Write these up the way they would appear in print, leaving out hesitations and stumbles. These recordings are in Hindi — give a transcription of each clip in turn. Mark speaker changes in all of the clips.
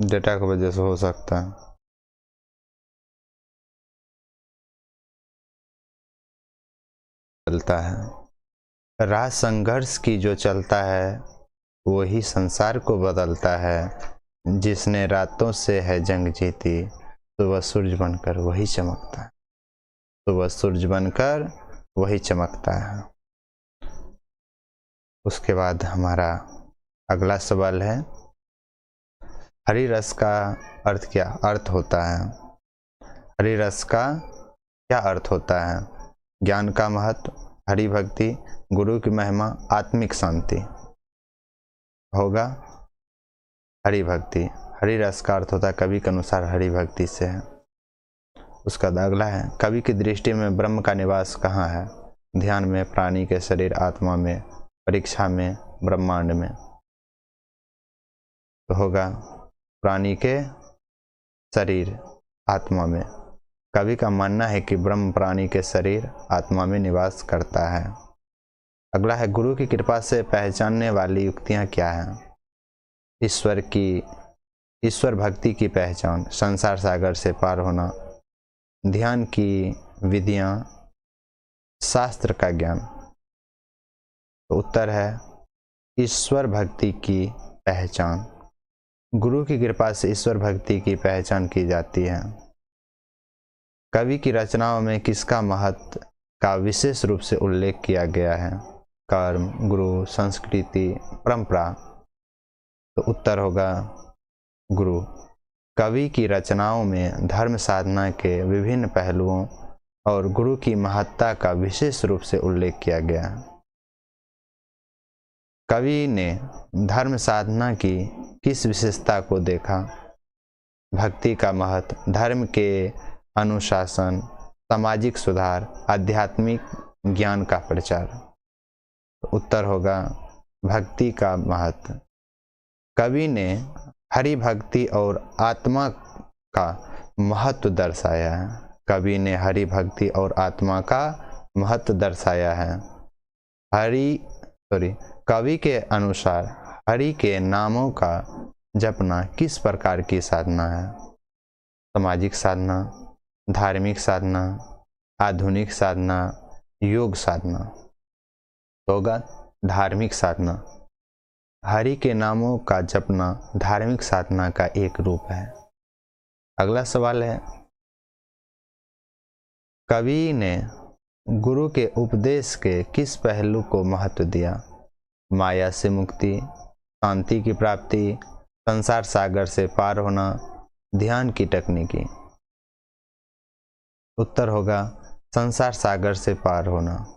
Speaker 1: डेटा की वजह से हो सकता है। चलता है राह संघर्ष की जो चलता है, वही संसार को बदलता है। जिसने रातों से है जंग जीती, तो वह सूरज बनकर वही चमकता है। तो वह सूरज बनकर वही चमकता है। उसके बाद हमारा अगला सवाल है, हरि रस का अर्थ क्या अर्थ होता है? हरि रस का क्या अर्थ होता है? ज्ञान का महत्व, हरि भक्ति, गुरु की महिमा, आत्मिक शांति। होगा हरि भक्ति। हरि रस का अर्थ होता है कवि के अनुसार हरि भक्ति से है। उसका अगला है, कवि की दृष्टि में ब्रह्म का निवास कहाँ है? ध्यान में, प्राणी के शरीर, आत्मा में, परीक्षा में, ब्रह्मांड में। तो होगा प्राणी के शरीर, आत्मा में। कवि का मानना है कि ब्रह्म प्राणी के शरीर, आत्मा में निवास करता है। अगला है, गुरु की कृपा से पहचानने वाली युक्तियां क्या हैं? ईश्वर भक्ति की पहचान, संसार सागर से पार होना, ध्यान की विधियां, शास्त्र का ज्ञान। तो उत्तर है ईश्वर भक्ति की पहचान। गुरु की कृपा से ईश्वर भक्ति की पहचान की जाती है। कवि की रचनाओं में किसका महत्व का विशेष रूप से उल्लेख किया गया है? कर्म, गुरु, संस्कृति, परंपरा। तो उत्तर होगा गुरु। कवि की रचनाओं में धर्म साधना के विभिन्न पहलुओं और गुरु की महत्ता का विशेष रूप से उल्लेख किया गया है। कवि ने धर्म साधना की किस विशेषता को देखा? भक्ति का महत्व, धर्म के अनुशासन, सामाजिक सुधार, आध्यात्मिक ज्ञान का प्रचार। तो उत्तर होगा भक्ति का महत्व। कवि ने हरि भक्ति और आत्मा का महत्व दर्शाया है। कवि ने हरि भक्ति और आत्मा का महत्व दर्शाया है। कवि के अनुसार हरि के नामों का जपना किस प्रकार की साधना है? सामाजिक साधना, धार्मिक साधना, आधुनिक साधना, योग साधना। होगा धार्मिक साधना। हरि के नामों का जपना धार्मिक साधना का एक रूप है। अगला सवाल है, कवि ने गुरु के उपदेश के किस पहलू को महत्व दिया? माया से मुक्ति, शांति की प्राप्ति, संसार सागर से पार होना, ध्यान की तकनीकी। उत्तर होगा संसार सागर से पार होना।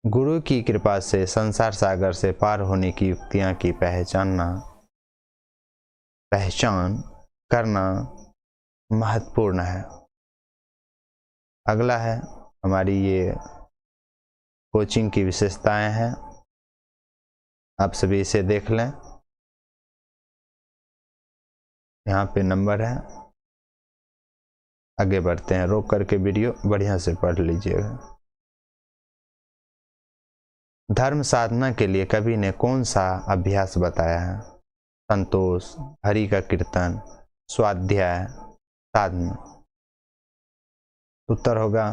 Speaker 1: गुरु की कृपा से संसार सागर से पार होने की युक्तियां की पहचान करना महत्वपूर्ण है। अगला है, हमारी ये कोचिंग की विशेषताएं हैं, आप सभी इसे देख लें। यहाँ पे नंबर है, आगे बढ़ते हैं। रोक करके वीडियो बढ़िया से पढ़ लीजिएगा। धर्म साधना के लिए कवि ने कौन सा अभ्यास बताया है? संतोष, हरि का कीर्तन, स्वाध्याय, साधना। उत्तर होगा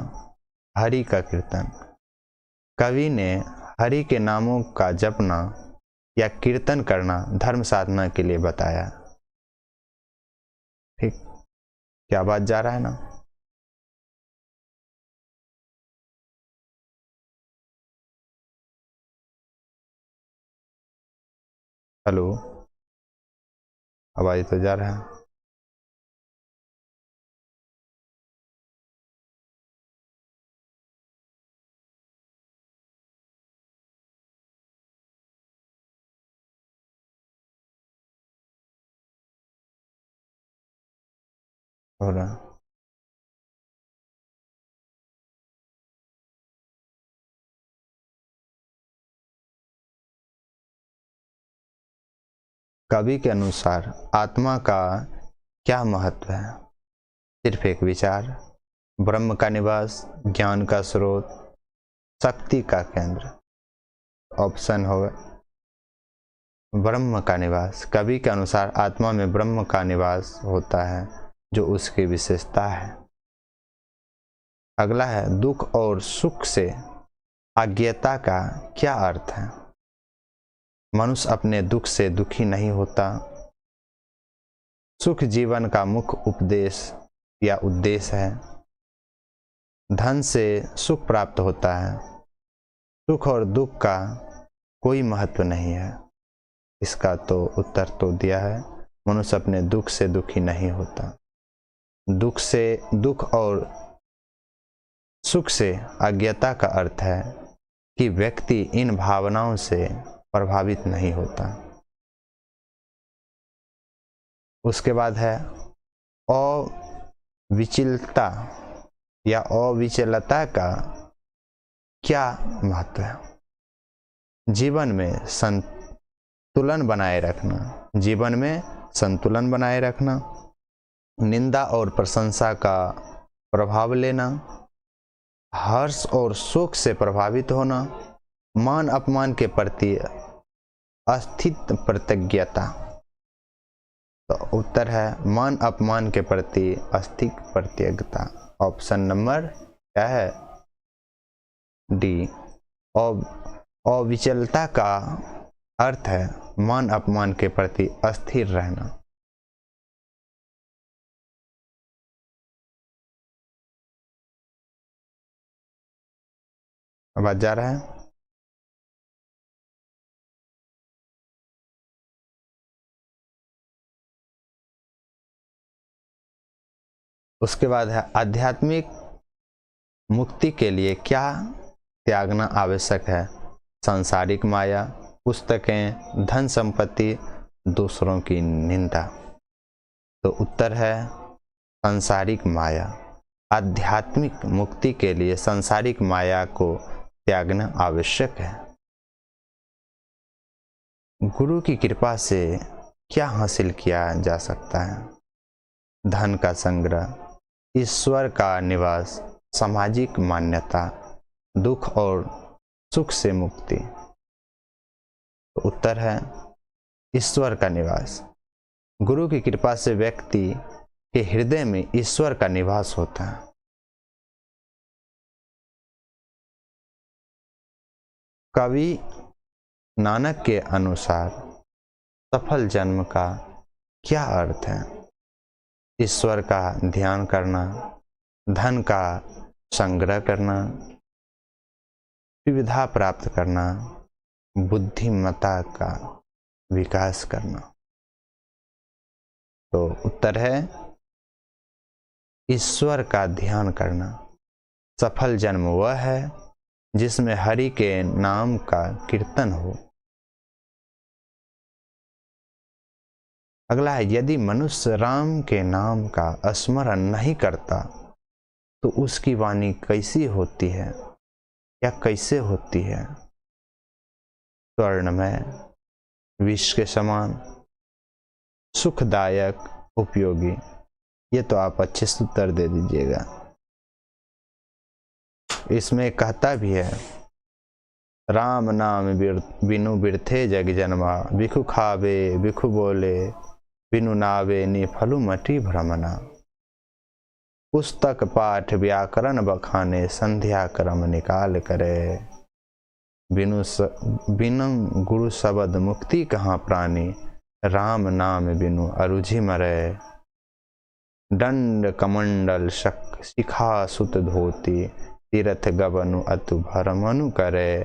Speaker 1: हरि का कीर्तन। कवि ने हरि के नामों का जपना या कीर्तन करना धर्म साधना के लिए बताया। ठीक, क्या बात जा रहा है ना? हेलो, आवाज तो जा रहा है। हो रहा है। कवि के अनुसार आत्मा का क्या महत्व है? सिर्फ एक विचार, ब्रह्म का निवास, ज्ञान का स्रोत, शक्ति का केंद्र। ऑप्शन होगा ब्रह्म का निवास। कवि के अनुसार आत्मा में ब्रह्म का निवास होता है जो उसकी विशेषता है। अगला है दुख और सुख से अज्ञेयता का क्या अर्थ है। मनुष्य अपने दुख से दुखी नहीं होता। सुख जीवन का मुख्य उपदेश या उद्देश्य है। धन से सुख प्राप्त होता है। सुख और दुख का कोई महत्व नहीं है। इसका तो उत्तर तो दिया है, मनुष्य अपने दुख से दुखी नहीं होता। दुख और सुख से अज्ञेयता का अर्थ है कि व्यक्ति इन भावनाओं से प्रभावित नहीं होता। उसके बाद है अविचलता या अविचलता का क्या महत्व है। जीवन में संतुलन बनाए रखना, निंदा और प्रशंसा का प्रभाव लेना, हर्ष और शोक से प्रभावित होना, मान अपमान के प्रति अस्थित प्रतिज्ञता। तो उत्तर है मान अपमान के प्रति अस्थित प्रतिज्ञता। ऑप्शन नंबर क्या है, डी। अविचलता का अर्थ है मान अपमान के प्रति अस्थिर रहना। अब जा रहा है उसके बाद है आध्यात्मिक मुक्ति के लिए क्या त्यागना आवश्यक है। सांसारिक माया, पुस्तकें, धन संपत्ति, दूसरों की निंदा। तो उत्तर है सांसारिक माया। आध्यात्मिक मुक्ति के लिए सांसारिक माया को त्यागना आवश्यक है। गुरु की कृपा से क्या हासिल किया जा सकता है। धन का संग्रह, ईश्वर का निवास, सामाजिक मान्यता, दुख और सुख से मुक्ति। तो उत्तर है ईश्वर का निवास। गुरु की कृपा से व्यक्ति के हृदय में ईश्वर का निवास होता है। कवि नानक के अनुसार सफल जन्म का क्या अर्थ है। ईश्वर का ध्यान करना, धन का संग्रह करना, सुविधा प्राप्त करना, बुद्धिमत्ता का विकास करना। तो उत्तर है ईश्वर का ध्यान करना। सफल जन्म वह है जिसमें हरि के नाम का कीर्तन हो। अगला है यदि मनुष्य राम के नाम का स्मरण नहीं करता तो उसकी वाणी कैसी होती है या कैसे होती है। स्वर्णमय, विष के समान, सुखदायक, उपयोगी। ये तो आप अच्छे से उत्तर दे दीजिएगा। इसमें कहता भी है राम नाम बिनु बिरथे जग जन्मा, बिखु खावे बिखु बोले, बिनु नावे नि फलु मटी भ्रमना। पुस्तक पाठ व्याकरण बखाने, संध्या क्रम निकाल करे, बिनु गुरु शब्द मुक्ति कहाँ प्राणी, राम नाम बिनु अरुझि मरे। दंड कमंडल शक शिखा सुत धोती, तीर्थ गवनु अतु भरमनु करे।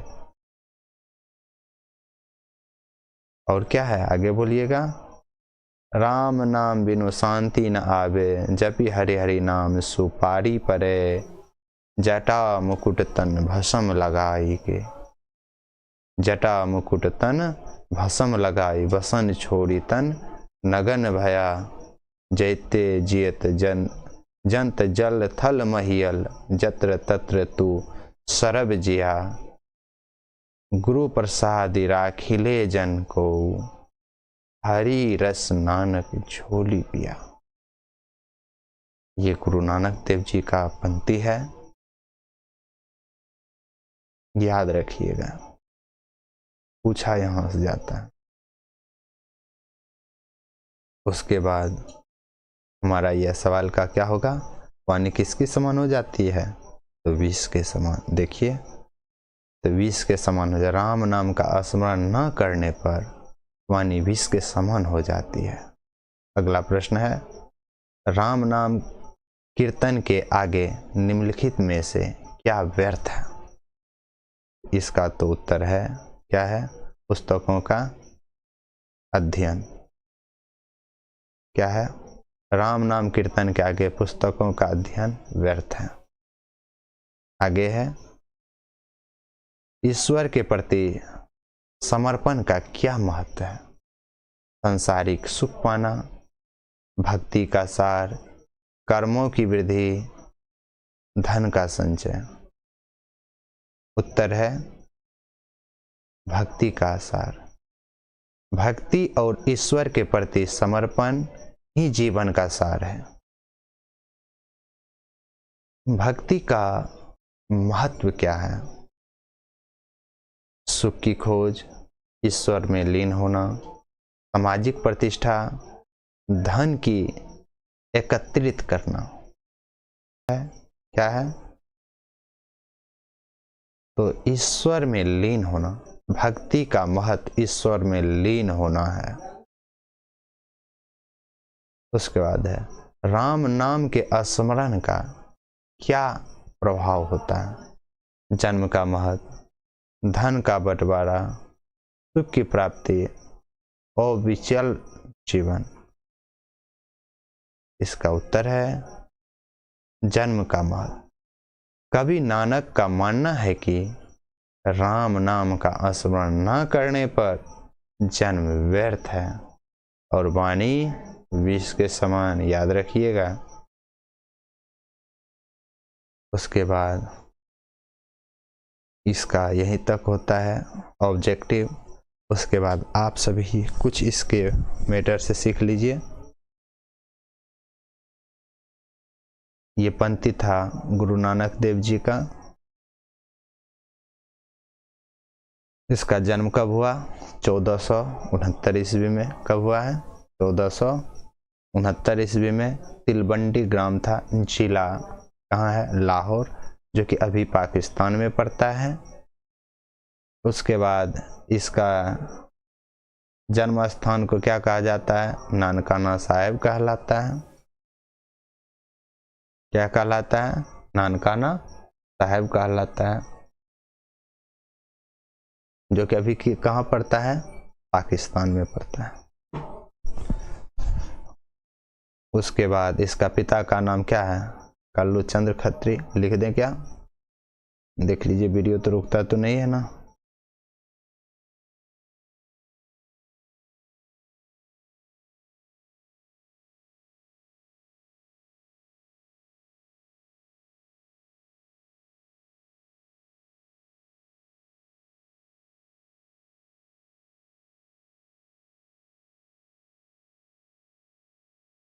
Speaker 1: और क्या है आगे बोलिएगा। राम नाम बिनु शांति न आवे, जपि हरि हरि नाम सुपारी परे। जटा मुकुट तन भस्म लगाई के, जटा मुकुट तन भस्म लगाई, बसन छोड़ी तन नगन भया। जैते जियत जंत जल थल महियल, जत्र तत्र तू सरब जिया। गुरु प्रसादि राखिले जन को, हरि रस नानक झोली पिया। ये गुरु नानक देव जी का पंक्ति है, याद रखिएगा, पूछा यहां से जाता है। उसके बाद हमारा यह सवाल का क्या होगा, वाणी किसके समान हो जाती है, तो विष के समान। देखिए, तो विष के समान हो जाए, राम नाम का स्मरण न करने पर वाणी विष के समान हो जाती है। अगला प्रश्न है, राम नाम कीर्तन के आगे निम्नलिखित में से क्या व्यर्थ है। इसका तो उत्तर है, क्या है, पुस्तकों का अध्ययन। क्या है, राम नाम कीर्तन के आगे पुस्तकों का अध्ययन व्यर्थ है। आगे है, ईश्वर के प्रति समर्पण का क्या महत्व है। सांसारिक सुख पाना, भक्ति का सार, कर्मों की वृद्धि, धन का संचय। उत्तर है भक्ति का सार। भक्ति और ईश्वर के प्रति समर्पण ही जीवन का सार है। भक्ति का महत्व क्या है, सुख की खोज, ईश्वर में लीन होना, सामाजिक प्रतिष्ठा, धन की एकत्रित करना है। क्या है, तो ईश्वर में लीन होना। भक्ति का महत्व ईश्वर में लीन होना है। उसके बाद है, राम नाम के स्मरण का क्या प्रभाव होता है। जन्म का महत्व, धन का बंटवारा, सुख की प्राप्ति, अविचल जीवन। इसका उत्तर है जन्म का महत्व। कवि नानक का मानना है कि राम नाम का स्मरण न करने पर जन्म व्यर्थ है और वाणी विष के समान, याद रखिएगा। उसके बाद इसका यहीं तक होता है ऑब्जेक्टिव। उसके बाद आप सभी कुछ इसके मैटर से सीख लीजिए। ये पंक्ति था गुरु नानक देव जी का। इसका जन्म कब हुआ, 1469 ईस्वी में। कब हुआ है, 1469 ईस्वी में। तिलबंडी ग्राम था, जिला कहाँ है, लाहौर, जो कि अभी पाकिस्तान में पड़ता है। उसके बाद इसका जन्म स्थान को क्या कहा जाता है, नानकाना साहिब कहलाता है। क्या कहलाता है, नानकाना साहिब कहलाता है, जो कि अभी कहाँ पड़ता है, पाकिस्तान में पड़ता है। उसके बाद इसका पिता का नाम क्या है, कल्लू चंद्र खत्री। लिख दें क्या, देख लीजिए, वीडियो तो रुकता तो नहीं है ना।